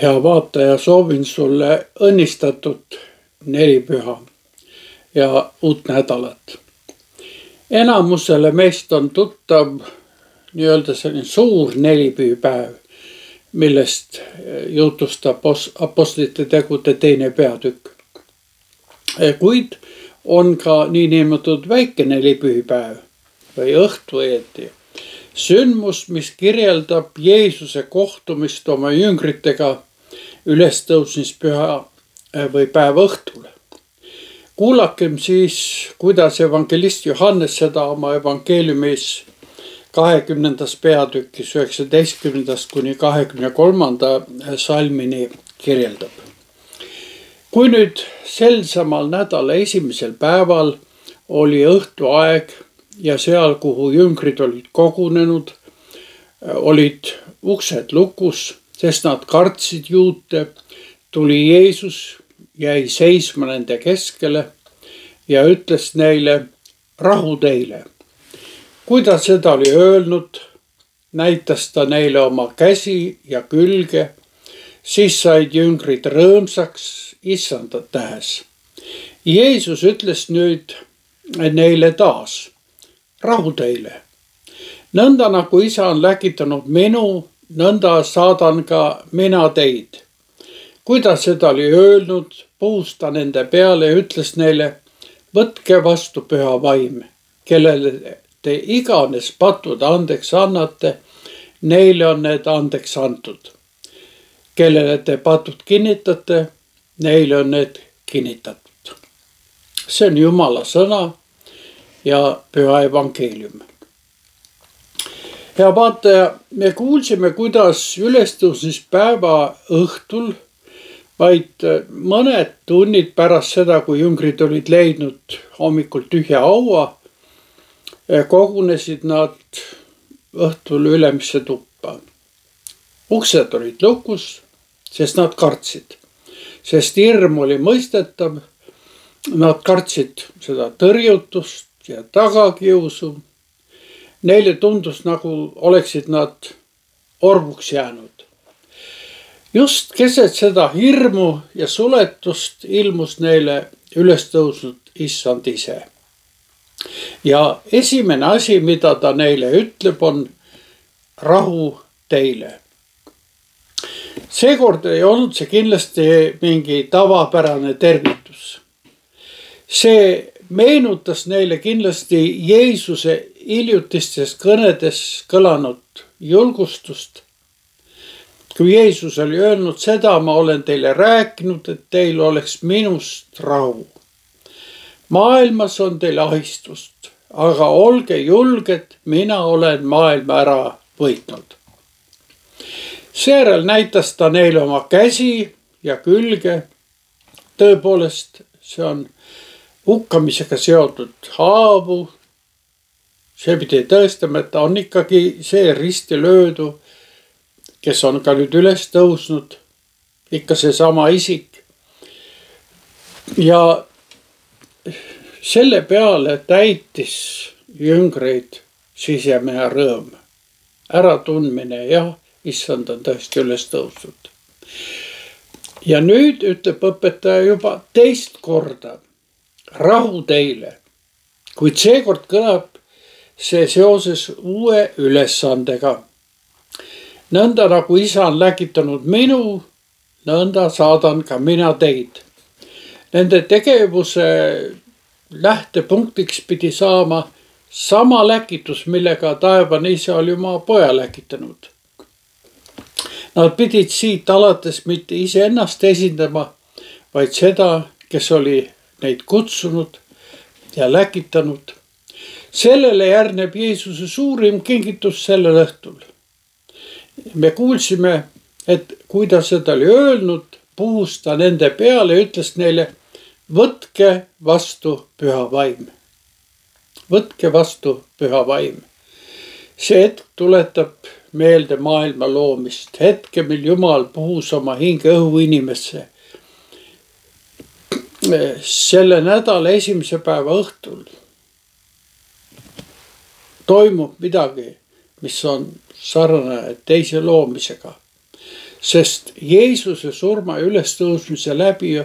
Hea vaataja, soovin sulle õnnistatud nelipüha ja uut nädalat. Enamusele meist on tuttav nii-öelda selline suur nelipühipäev, millest jutustab Apostlite tegude 2. peatükk. Kuid on ka niinimetatud väike nelipühipäev või õhtuõieti. Sündmus, mis kirjeldab Jeesuse kohtumist oma jüngritega ülestõusmispüha või päeva õhtul. Kuulakem siis, kuidas evangelist Johannes seda oma evangeeliumis 20. peatükis 19. kuni 23. salmini kirjeldab. Kui nüüd sel samal nädala esimesel päeval oli õhtuaeg ja seal, kuhu jüngrid olid kogunenud, olid uksed lukus, sest nad kartsid juute, tuli Jeesus, jäi seisma nende keskele ja ütles neile, rahu teile. Kui ta seda oli öelnud, näitas ta neile oma käsi ja külge, siis said jüngrid rõõmsaks Issandat nähes. Jeesus ütles nüüd neile taas, rahu teile. Nõnda nagu Isa on läkitanud minu, nõnda saadan ka mina teid. Kui ta seda oli öelnud, puhus ta nende peale ja ütles neile, võtke vastu püha vaim, kellele te iganes patud andeks annate, neile on need andeks antud. Kellele te patud kinnitate, neile on need kinnitatud. See on Jumala sõna ja püha evangeelium. Hea vaataja, me kuulsime, kuidas ülestõusmispäeva õhtul, vaid mõned tunnid pärast seda, kui jüngrid olid leidnud hommikul tühja haua, kogunesid nad õhtul ülemisse tuppa. Uksed olid lukus, sest nad kartsid. Sest hirm oli mõistetav, nad kartsid seda tõrjutust ja tagakiusu. Neile tundus, nagu oleksid nad orvuks jäänud. Just keset seda hirmu ja suletust ilmus neile ülestõusnud Issand ise. Ja esimene asi, mida ta neile ütleb, on rahu teile. Seekord ei olnud see kindlasti mingi tavapärane tervitus. See meenutas neile kindlasti Jeesuse hiljutistes kõnedes kõlanud julgustust. Kui Jeesus oli öelnud seda, ma olen teile rääkinud, et teil oleks minust rahu. Maailmas on teil ahistust, aga olge julged, mina olen maailma ära võitnud. Seejärel näitas ta neile oma käsi ja külge. Tõepoolest, see on hukkamisega seotud haavu. See pidi tõestama, et ta on ikkagi see risti löödu, kes on ka nüüd üles tõusnud, ikka see sama isik. Ja selle peale täitis jüngreid sisemine rõõm, äratundmine, jah, Issand on tõesti üles tõusnud. Ja nüüd ütleb õpetaja juba teist korda, rahu teile, kuid seekord kõlab see seoses uue ülesandega. Nõnda nagu Isa on läkitanud minu, nõnda saadan ka mina teid. Nende tegevuse lähtepunktiks pidi saama sama läkitus, millega taevane Isa oli oma poja läkitanud. Nad pidid siit alates mitte iseennast esindama, vaid seda, kes oli neid kutsunud ja läkitanud. Sellele järgneb Jeesuse suurim kingitus sellel õhtul. Me kuulsime, et kui ta seda oli öelnud, puhus ta nende peale ja ütles neile, võtke vastu püha vaim. Võtke vastu püha vaim. See hetk tuletab meelde maailma loomist. Hetke, mil Jumal puhus oma hinge õhu inimesse. Selle nädala esimese päeva õhtul toimub midagi, mis on sarnane teise loomisega. Sest Jeesuse surma ja ülestõusmise läbi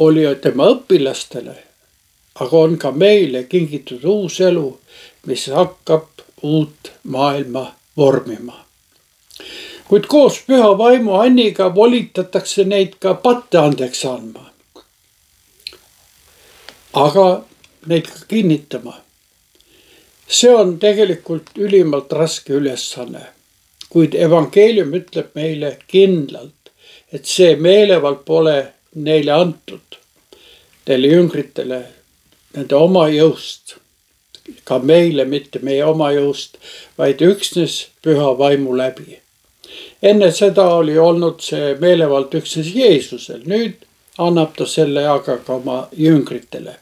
oli tema õpilastele, aga on ka meile kingitud uus elu, mis hakkab uut maailma vormima. Kuid koos püha vaimu anniga volitatakse neid ka patte andeks andma. Aga neid ka kinnitama. See on tegelikult ülimalt raske ülesanne, kuid evangeelium ütleb meile kindlalt, et see meelevald pole neile antud, neile jüngritele, nende oma jõust, ka meile mitte meie oma jõust, vaid üksnes püha vaimu läbi. Enne seda oli olnud see meelevald üksnes Jeesusel, nüüd annab ta selle aga ka oma jüngritele,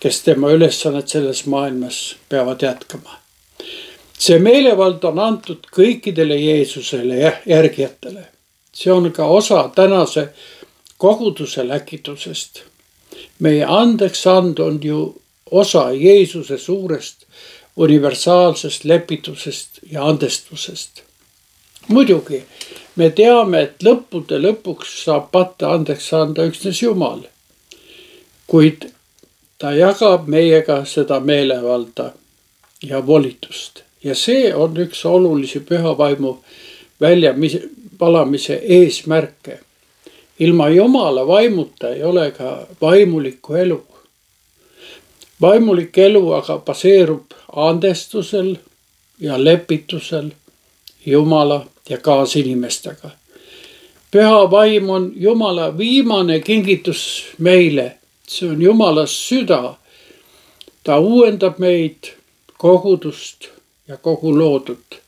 kes tema ülesannet selles maailmas peavad jätkama. See meelevald on antud kõikidele Jeesusele järgijatele. See on ka osa tänase koguduse läkitusest. Meie andeks and on ju osa Jeesuse suurest universaalsest lepitusest ja andestusest. Muidugi, me teame, et lõppude lõpuks saab patte andeks anda üksnes Jumal, kuid ta jagab meiega seda meelevalda ja volitust. Ja see on üks olulisi püha vaimu väljapalamise eesmärke. Ilma Jumala vaimuta ei ole ka vaimulikku elu. Vaimulik elu aga baseerub andestusel ja lepitusel Jumala ja kaasinimestega. Püha vaim on Jumala viimane kingitus meile. See on Jumala süda. Ta uuendab meid, kogudust ja kogu loodut.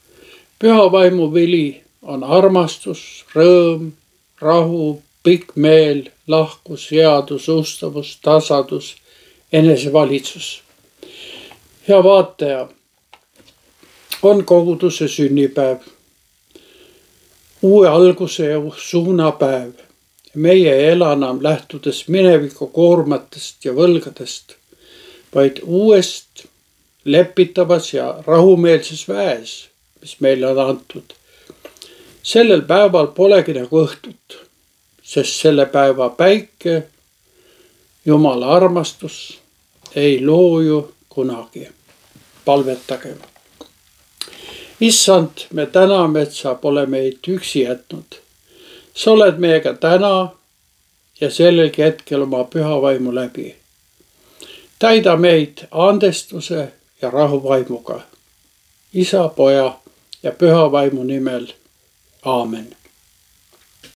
Püha vaimu vili on armastus, rõõm, rahu, pikk meel, lahkus, headus, ustavus, tasadus, enesevalitsus. Hea vaataja, on koguduse sünnipäev, uue alguse ja suunapäev. Meie ei ela enam lähtudes mineviku koormatest ja võlgadest, vaid uuest lepitavas ja rahumeelses väes, mis meile on antud. Sellel päeval polegi nagu õhtut, sest selle päeva päike, Jumala armastus ei looju kunagi. Palvetagem. Issand, me täname, et sa pole meid üksi jätnud. Sa oled meiega täna ja sellelgi hetkel oma püha vaimu läbi. Täida meid andestuse ja rahuvaimuga. Isa, Poja ja püha vaimu nimel. Aamen.